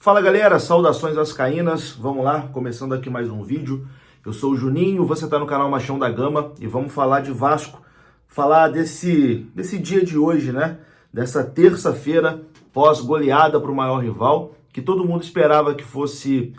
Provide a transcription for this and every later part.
Fala galera, saudações vascaínas, vamos lá, começando aqui mais um vídeo. Eu sou o Juninho, você está no canal Machão da Gama e vamos falar de Vasco, falar desse dia de hoje, né? Dessa terça-feira, pós-goleada para o maior rival, que todo mundo esperava que fosse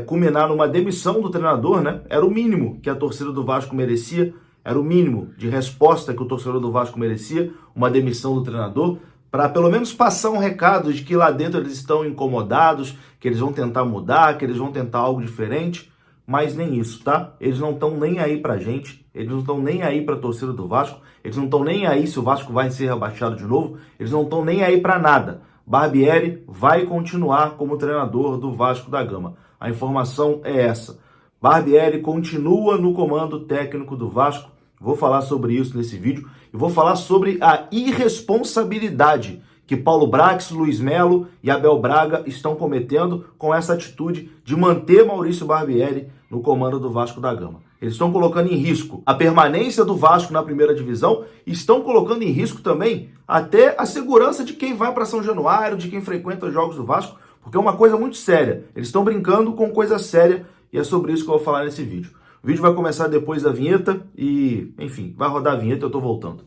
culminar numa demissão do treinador, né? Era o mínimo que a torcida do Vasco merecia, era o mínimo de resposta que o torcedor do Vasco merecia, uma demissão do treinador, para pelo menos passar um recado de que lá dentro eles estão incomodados, que eles vão tentar mudar, que eles vão tentar algo diferente, mas nem isso, tá? Eles não estão nem aí pra gente, eles não estão nem aí pra torcida do Vasco, eles não estão nem aí se o Vasco vai ser rebaixado de novo, eles não estão nem aí pra nada. Barbieri vai continuar como treinador do Vasco da Gama. A informação é essa. Barbieri continua no comando técnico do Vasco. Vou falar sobre isso nesse vídeo e vou falar sobre a irresponsabilidade que Paulo Brax, Luiz Melo e Abel Braga estão cometendo com essa atitude de manter Maurício Barbieri no comando do Vasco da Gama. Eles estão colocando em risco a permanência do Vasco na primeira divisão e estão colocando em risco também até a segurança de quem vai para São Januário, de quem frequenta os jogos do Vasco, porque é uma coisa muito séria. Eles estão brincando com coisa séria e é sobre isso que eu vou falar nesse vídeo. O vídeo vai começar depois da vinheta e, enfim, vai rodar a vinheta e eu tô voltando.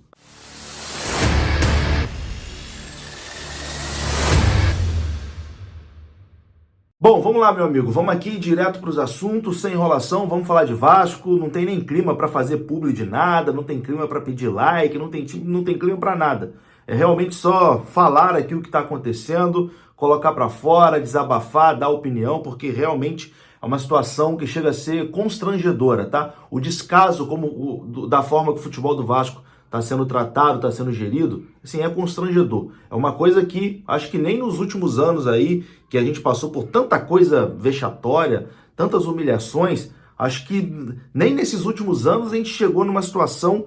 Bom, vamos lá, meu amigo. Vamos aqui direto para os assuntos, sem enrolação. Vamos falar de Vasco. Não tem nem clima para fazer publi de nada, não tem clima para pedir like, não tem clima para nada. É realmente só falar aqui o que está acontecendo, colocar para fora, desabafar, dar opinião, porque realmente é uma situação que chega a ser constrangedora, tá? O descaso da forma que o futebol do Vasco está sendo tratado, está sendo gerido, assim, é constrangedor. É uma coisa que acho que nem nos últimos anos aí, que a gente passou por tanta coisa vexatória, tantas humilhações, acho que nem nesses últimos anos a gente chegou numa situação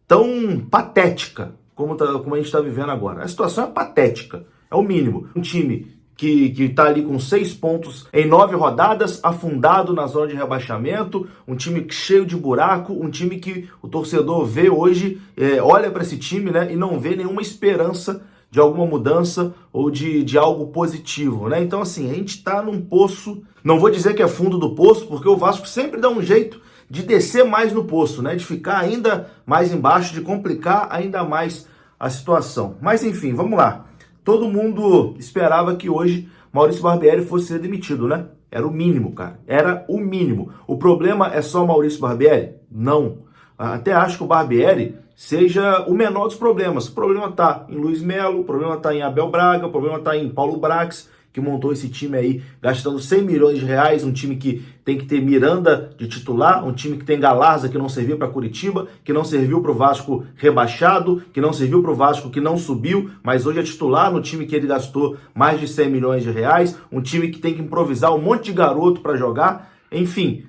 tão patética como a gente está vivendo agora. A situação é patética, é o mínimo. Um time que está ali com 6 pontos em 9 rodadas, afundado na zona de rebaixamento, um time cheio de buraco, um time que o torcedor vê hoje, olha para esse time, né, e não vê nenhuma esperança de alguma mudança ou de algo positivo, né? Então, assim, a gente está num poço, não vou dizer que é fundo do poço, porque o Vasco sempre dá um jeito de descer mais no poço, né, de ficar ainda mais embaixo, de complicar ainda mais a situação. Mas, enfim, vamos lá. Todo mundo esperava que hoje Maurício Barbieri fosse ser demitido, né? Era o mínimo, cara. Era o mínimo. O problema é só Maurício Barbieri? Não. Até acho que o Barbieri seja o menor dos problemas. O problema está em Luiz Melo, o problema está em Abel Braga, o problema está em Paulo Brax, que montou esse time aí gastando 100 milhões de reais, um time que tem que ter Miranda de titular, um time que tem Galarza que não serviu para Curitiba, que não serviu para o Vasco rebaixado, que não serviu para o Vasco que não subiu, mas hoje é titular no time que ele gastou mais de 100 milhões de reais, um time que tem que improvisar um monte de garoto para jogar. Enfim,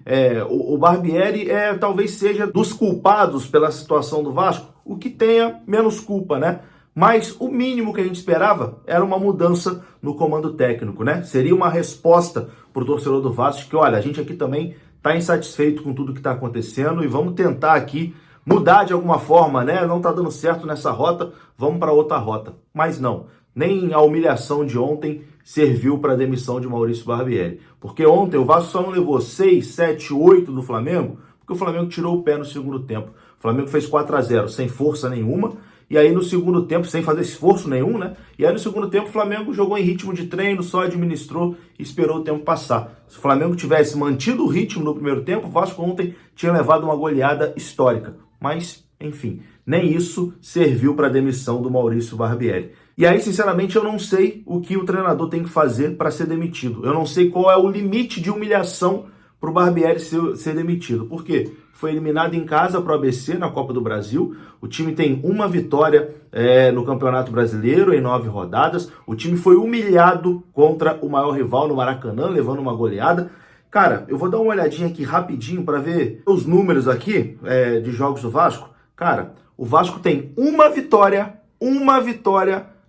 o Barbieri talvez seja dos culpados pela situação do Vasco, o que tenha menos culpa, né? Mas o mínimo que a gente esperava era uma mudança no comando técnico, né? Seria uma resposta para o torcedor do Vasco que, olha, a gente aqui também está insatisfeito com tudo que está acontecendo e vamos tentar aqui mudar de alguma forma, né? Não está dando certo nessa rota, vamos para outra rota. Mas não, nem a humilhação de ontem serviu para a demissão de Maurício Barbieri. Porque ontem o Vasco só não levou 6, 7, 8 do Flamengo, porque o Flamengo tirou o pé no segundo tempo. O Flamengo fez 4-0 sem força nenhuma. E aí no segundo tempo, sem fazer esforço nenhum, né? E aí no segundo tempo o Flamengo jogou em ritmo de treino, só administrou e esperou o tempo passar. Se o Flamengo tivesse mantido o ritmo no primeiro tempo, o Vasco ontem tinha levado uma goleada histórica. Mas, enfim, nem isso serviu para a demissão do Maurício Barbieri. E aí, sinceramente, eu não sei o que o treinador tem que fazer para ser demitido. Eu não sei qual é o limite de humilhação para o Barbieri ser demitido. Por quê? Foi eliminado em casa para o ABC na Copa do Brasil. O time tem uma vitória no Campeonato Brasileiro em 9 rodadas. O time foi humilhado contra o maior rival no Maracanã, levando uma goleada. Cara, eu vou dar uma olhadinha aqui rapidinho para ver os números aqui de jogos do Vasco. Cara, o Vasco tem uma vitória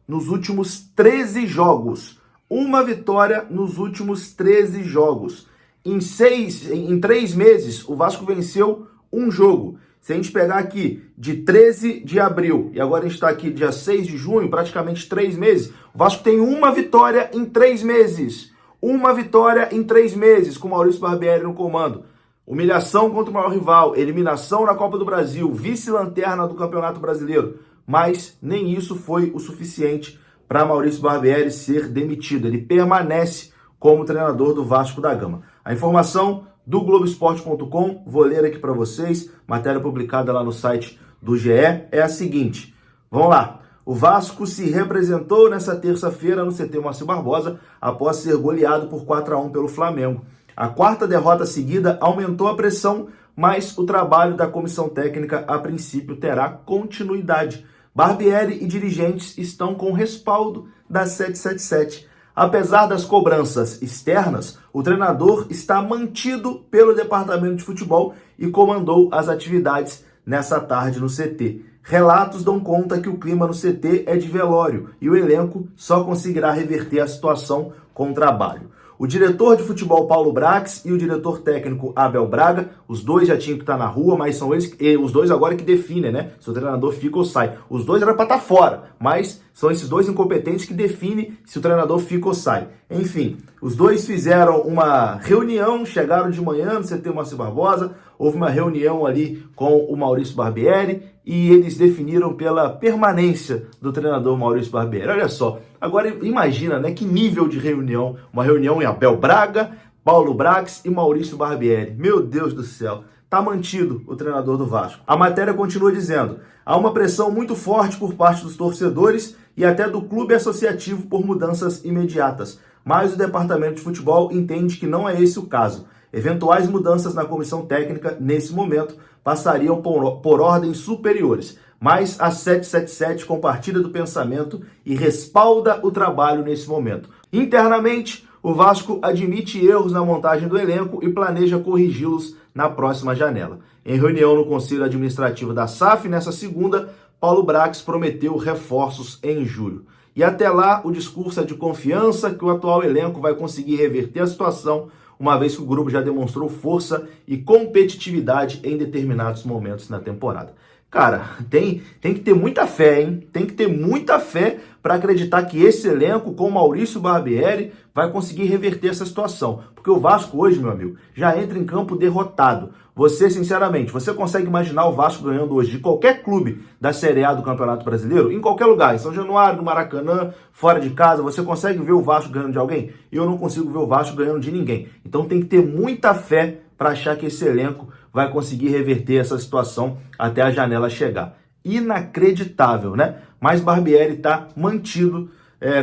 nos últimos 13 jogos. Uma vitória nos últimos 13 jogos. Em 3 meses, o Vasco venceu um jogo. Se a gente pegar aqui de 13 de abril e agora a gente está aqui dia 6 de junho, praticamente 3 meses, o Vasco tem uma vitória em 3 meses. Uma vitória em 3 meses com Maurício Barbieri no comando. Humilhação contra o maior rival, eliminação na Copa do Brasil, vice-lanterna do Campeonato Brasileiro. Mas nem isso foi o suficiente para Maurício Barbieri ser demitido. Ele permanece como treinador do Vasco da Gama. A informação do Globoesporte.com, vou ler aqui para vocês, matéria publicada lá no site do GE, é a seguinte. Vamos lá. O Vasco se representou nessa terça-feira no CT Moacir Barbosa após ser goleado por 4-1 pelo Flamengo. A quarta derrota seguida aumentou a pressão, mas o trabalho da comissão técnica a princípio terá continuidade. Barbieri e dirigentes estão com respaldo da 777. Apesar das cobranças externas, o treinador está mantido pelo departamento de futebol e comandou as atividades nessa tarde no CT. Relatos dão conta que o clima no CT é de velório e o elenco só conseguirá reverter a situação com trabalho. O diretor de futebol Paulo Brax e o diretor técnico Abel Braga, os dois já tinham que estar na rua, mas são eles, os dois agora que definem, né? Se o treinador fica ou sai. Os dois eram para estar fora, mas são esses dois incompetentes que definem se o treinador fica ou sai. Enfim, os dois fizeram uma reunião, chegaram de manhã no CT Moacir Barbosa, houve uma reunião ali com o Maurício Barbieri e eles definiram pela permanência do treinador Maurício Barbieri. Olha só, agora imagina, né, que nível de reunião, uma reunião em Abel Braga, Paulo Brax e Maurício Barbieri. Meu Deus do céu, tá mantido o treinador do Vasco. A matéria continua dizendo, há uma pressão muito forte por parte dos torcedores e até do clube associativo por mudanças imediatas, mas o departamento de futebol entende que não é esse o caso. Eventuais mudanças na comissão técnica, nesse momento, passariam por ordens superiores. Mas a 777 compartilha do pensamento e respalda o trabalho nesse momento. Internamente, o Vasco admite erros na montagem do elenco e planeja corrigi-los na próxima janela. Em reunião no Conselho Administrativo da SAF, nessa segunda, Paulo Brax prometeu reforços em julho. E até lá, o discurso é de confiança que o atual elenco vai conseguir reverter a situação, uma vez que o grupo já demonstrou força e competitividade em determinados momentos na temporada. Cara, tem que ter muita fé, hein? Tem que ter muita fé para acreditar que esse elenco, com Maurício Barbieri, vai conseguir reverter essa situação. Porque o Vasco hoje, meu amigo, já entra em campo derrotado. Você, sinceramente, você consegue imaginar o Vasco ganhando hoje de qualquer clube da Série A do Campeonato Brasileiro? Em qualquer lugar, em São Januário, no Maracanã, fora de casa, você consegue ver o Vasco ganhando de alguém? Eu não consigo ver o Vasco ganhando de ninguém. Então tem que ter muita fé para achar que esse elenco vai conseguir reverter essa situação até a janela chegar. Inacreditável, né? Mas Barbieri está mantido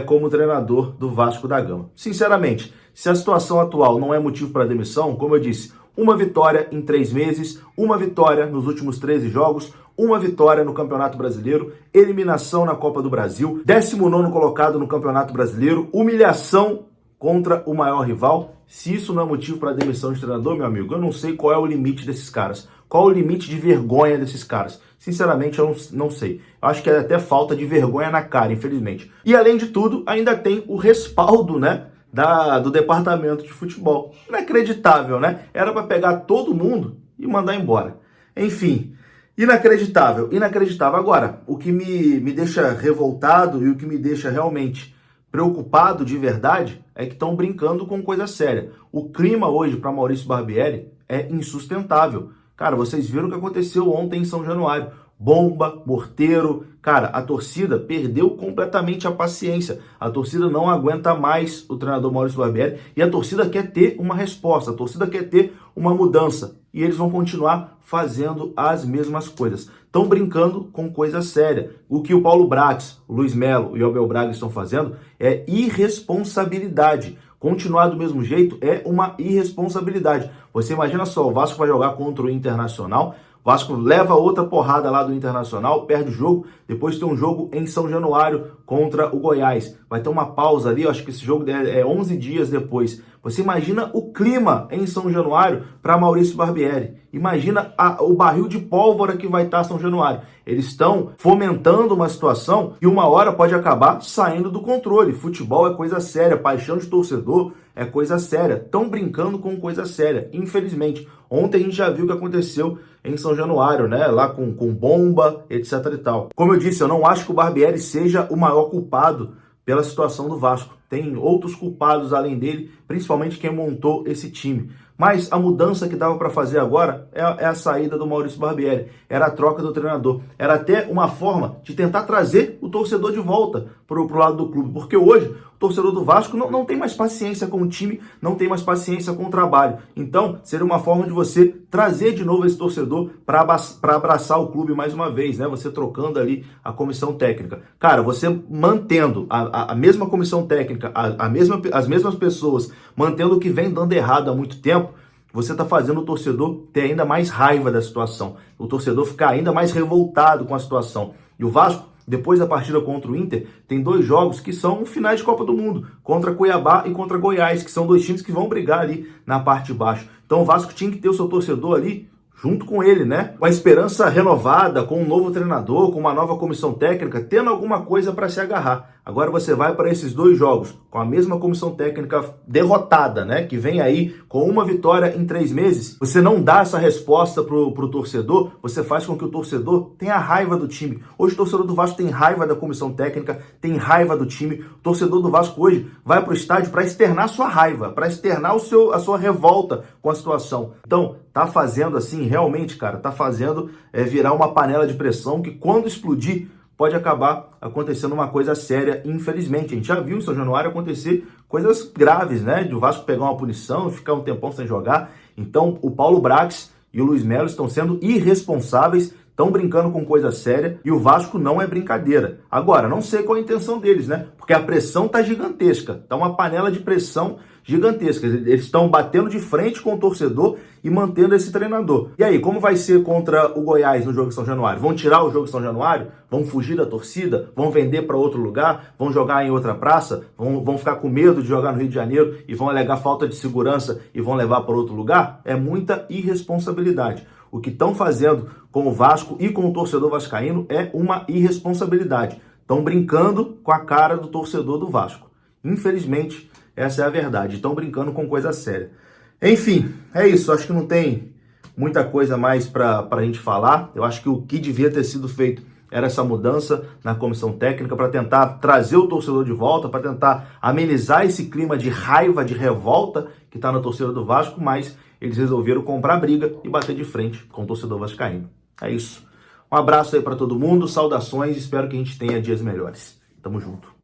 como treinador do Vasco da Gama. Sinceramente, se a situação atual não é motivo para demissão, como eu disse, uma vitória em 3 meses, uma vitória nos últimos 13 jogos, uma vitória no Campeonato Brasileiro, eliminação na Copa do Brasil, 19º colocado no Campeonato Brasileiro, humilhação contra o maior rival. Se isso não é motivo para demissão de treinador, meu amigo, eu não sei qual é o limite desses caras. Qual é o limite de vergonha desses caras? Sinceramente, eu não sei. Eu acho que é até falta de vergonha na cara, infelizmente. E além de tudo, ainda tem o respaldo, né, do departamento de futebol. Inacreditável, né? Era para pegar todo mundo e mandar embora. Enfim, inacreditável, inacreditável. Agora, o que me deixa revoltado e o que me deixa realmente preocupado de verdade é que estão brincando com coisa séria. O clima hoje para Maurício Barbieri é insustentável. Cara, vocês viram o que aconteceu ontem em São Januário. Bomba, morteiro. Cara, a torcida perdeu completamente a paciência. A torcida não aguenta mais o treinador Maurício Barbieri e a torcida quer ter uma resposta, a torcida quer ter uma mudança. E eles vão continuar fazendo as mesmas coisas. Estão brincando com coisa séria. O que o Paulo Brax, o Luiz Melo e o Abel Braga estão fazendo é irresponsabilidade. Continuar do mesmo jeito é uma irresponsabilidade. Você imagina só, o Vasco vai jogar contra o Internacional, o Vasco leva outra porrada lá do Internacional, perde o jogo, depois tem um jogo em São Januário contra o Goiás. Vai ter uma pausa ali, eu acho que esse jogo é 11 dias depois. Você imagina o clima em São Januário para Maurício Barbieri. Imagina o barril de pólvora que vai estar São Januário. Eles estão fomentando uma situação que uma hora pode acabar saindo do controle. Futebol é coisa séria, paixão de torcedor é coisa séria. Estão brincando com coisa séria, infelizmente. Ontem a gente já viu o que aconteceu em São Januário, né? Lá com bomba, etc e tal. Como eu disse, eu não acho que o Barbieri seja o maior culpado pela situação do Vasco. Tem outros culpados além dele principalmente quem montou esse time. Mas a mudança que dava para fazer agora é a saída do Maurício Barbieri, era a troca do treinador, era até uma forma de tentar trazer o torcedor de volta para o lado do clube, porque hoje o torcedor do Vasco não tem mais paciência com o time, não tem mais paciência com o trabalho. Então, seria uma forma de você trazer de novo esse torcedor para abraçar o clube mais uma vez, né? Você trocando ali a comissão técnica. Cara, você mantendo a mesma comissão técnica, as mesmas pessoas, mantendo o que vem dando errado há muito tempo, você está fazendo o torcedor ter ainda mais raiva da situação, o torcedor ficar ainda mais revoltado com a situação. E o Vasco, depois da partida contra o Inter, tem 2 jogos que são finais de Copa do Mundo, contra Cuiabá e contra Goiás, que são 2 times que vão brigar ali na parte de baixo. Então o Vasco tinha que ter o seu torcedor ali junto com ele, né? Com a esperança renovada, com um novo treinador, com uma nova comissão técnica, tendo alguma coisa para se agarrar. Agora você vai para esses 2 jogos com a mesma comissão técnica derrotada, né? Que vem aí com uma vitória em 3 meses. Você não dá essa resposta pro torcedor, você faz com que o torcedor tenha raiva do time. Hoje o torcedor do Vasco tem raiva da comissão técnica, tem raiva do time. O torcedor do Vasco hoje vai pro estádio para externar sua raiva, para externar a sua revolta com a situação. Então, tá fazendo assim, realmente, cara, tá fazendo virar uma panela de pressão que quando explodir, pode acabar acontecendo uma coisa séria, infelizmente. A gente já viu em São Januário acontecer coisas graves, né? De o Vasco pegar uma punição e ficar um tempão sem jogar. Então, o Paulo Brax e o Luiz Melo estão sendo irresponsáveis, estão brincando com coisa séria, e o Vasco não é brincadeira. Agora, não sei qual a intenção deles, né? Porque a pressão tá gigantesca, tá uma panela de pressão gigantesca. Eles estão batendo de frente com o torcedor e mantendo esse treinador. E aí, como vai ser contra o Goiás no jogo de São Januário? Vão tirar o jogo de São Januário? Vão fugir da torcida? Vão vender para outro lugar? Vão jogar em outra praça? Vão ficar com medo de jogar no Rio de Janeiro e vão alegar falta de segurança e vão levar para outro lugar? É muita irresponsabilidade. O que estão fazendo com o Vasco e com o torcedor vascaíno é uma irresponsabilidade. Estão brincando com a cara do torcedor do Vasco. Infelizmente, essa é a verdade. Estão brincando com coisa séria. Enfim, é isso. Acho que não tem muita coisa mais para a gente falar. Eu acho que o que devia ter sido feito era essa mudança na comissão técnica para tentar trazer o torcedor de volta, para tentar amenizar esse clima de raiva, de revolta que está na torcida do Vasco, mas eles resolveram comprar briga e bater de frente com o torcedor vascaíno. É isso. Um abraço aí para todo mundo, saudações, espero que a gente tenha dias melhores. Tamo junto.